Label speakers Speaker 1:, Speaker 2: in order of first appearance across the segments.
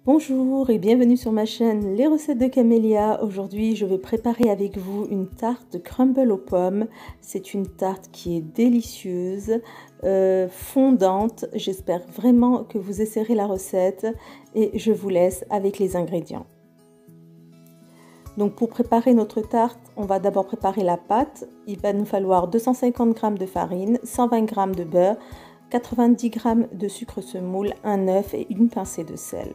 Speaker 1: Bonjour et bienvenue sur ma chaîne Les recettes de Camélia. Aujourd'hui, je vais préparer avec vous une tarte de crumble aux pommes. C'est une tarte qui est délicieuse, fondante. J'espère vraiment que vous essayerez la recette et je vous laisse avec les ingrédients. Donc pour préparer notre tarte, on va d'abord préparer la pâte. Il va nous falloir 250 g de farine, 120 g de beurre, 90 g de sucre semoule, un œuf et une pincée de sel.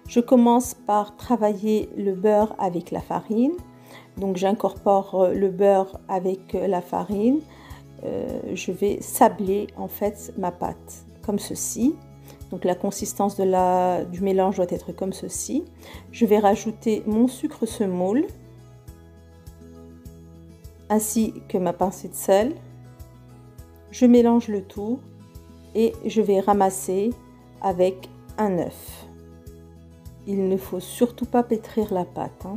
Speaker 1: Je commence par travailler le beurre avec la farine. Donc j'incorpore le beurre avec la farine. Je vais sabler en fait ma pâte comme ceci. Donc la consistance du mélange doit être comme ceci. Je vais rajouter mon sucre semoule ainsi que ma pincée de sel. Je mélange le tout et je vais ramasser avec un œuf. Il ne faut surtout pas pétrir la pâte.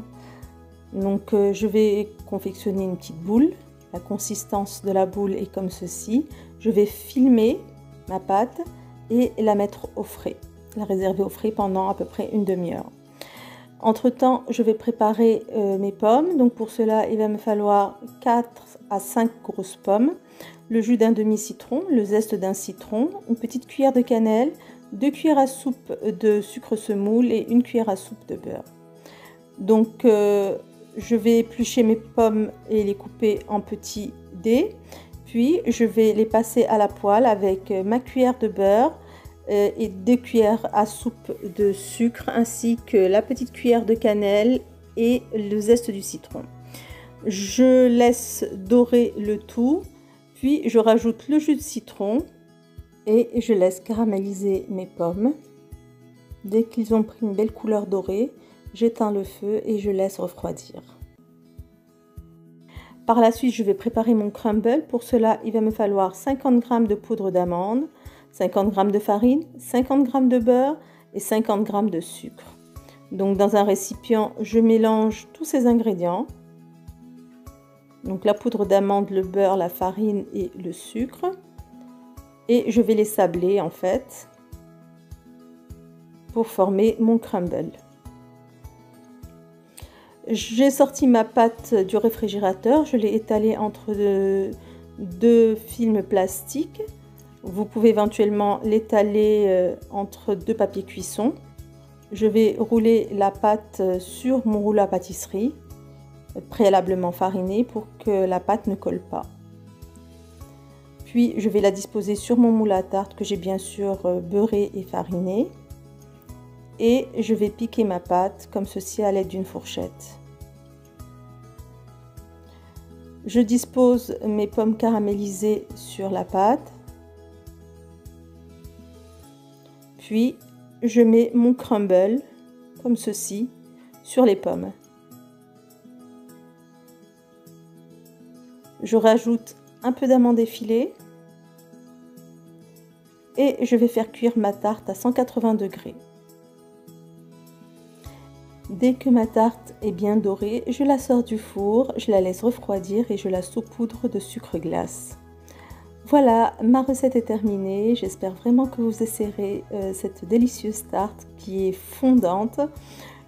Speaker 1: Donc je vais confectionner une petite boule. La consistance de la boule est comme ceci. Je vais filmer ma pâte et la mettre au frais. La réserver au frais pendant à peu près une demi-heure. Entre temps, je vais préparer mes pommes. Donc pour cela, il va me falloir 4 à 5 grosses pommes, le jus d'un demi-citron, le zeste d'un citron, une petite cuillère de cannelle, 2 cuillères à soupe de sucre semoule et 1 cuillère à soupe de beurre. Donc je vais éplucher mes pommes et les couper en petits dés. Puis je vais les passer à la poêle avec ma cuillère de beurre et 2 cuillères à soupe de sucre ainsi que la petite cuillère de cannelle et le zeste du citron. Je laisse dorer le tout, puis je rajoute le jus de citron et je laisse caraméliser mes pommes. Dès qu'ils ont pris une belle couleur dorée, j'éteins le feu et je laisse refroidir. Par la suite, je vais préparer mon crumble. Pour cela, il va me falloir 50 g de poudre d'amande, 50 g de farine, 50 g de beurre et 50 g de sucre. Donc dans un récipient, je mélange tous ces ingrédients. Donc la poudre d'amande, le beurre, la farine et le sucre. Et je vais les sabler en fait pour former mon crumble. J'ai sorti ma pâte du réfrigérateur, je l'ai étalée entre deux films plastiques. Vous pouvez éventuellement l'étaler entre deux papiers cuisson. Je vais rouler la pâte sur mon rouleau à pâtisserie, préalablement fariné pour que la pâte ne colle pas. Puis je vais la disposer sur mon moule à tarte que j'ai bien sûr beurré et fariné. Et je vais piquer ma pâte comme ceci à l'aide d'une fourchette. Je dispose mes pommes caramélisées sur la pâte. Puis je mets mon crumble comme ceci sur les pommes. Je rajoute un peu d'amande effilée et je vais faire cuire ma tarte à 180 degrés. Dès que ma tarte est bien dorée, je la sors du four, je la laisse refroidir et je la saupoudre de sucre glace. Voilà, ma recette est terminée. J'espère vraiment que vous essayerez cette délicieuse tarte qui est fondante.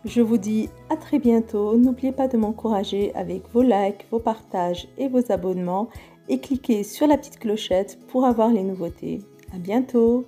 Speaker 1: Je vous dis à très bientôt. N'oubliez pas de m'encourager avec vos likes, vos partages et vos abonnements. Et cliquez sur la petite clochette pour avoir les nouveautés. À bientôt!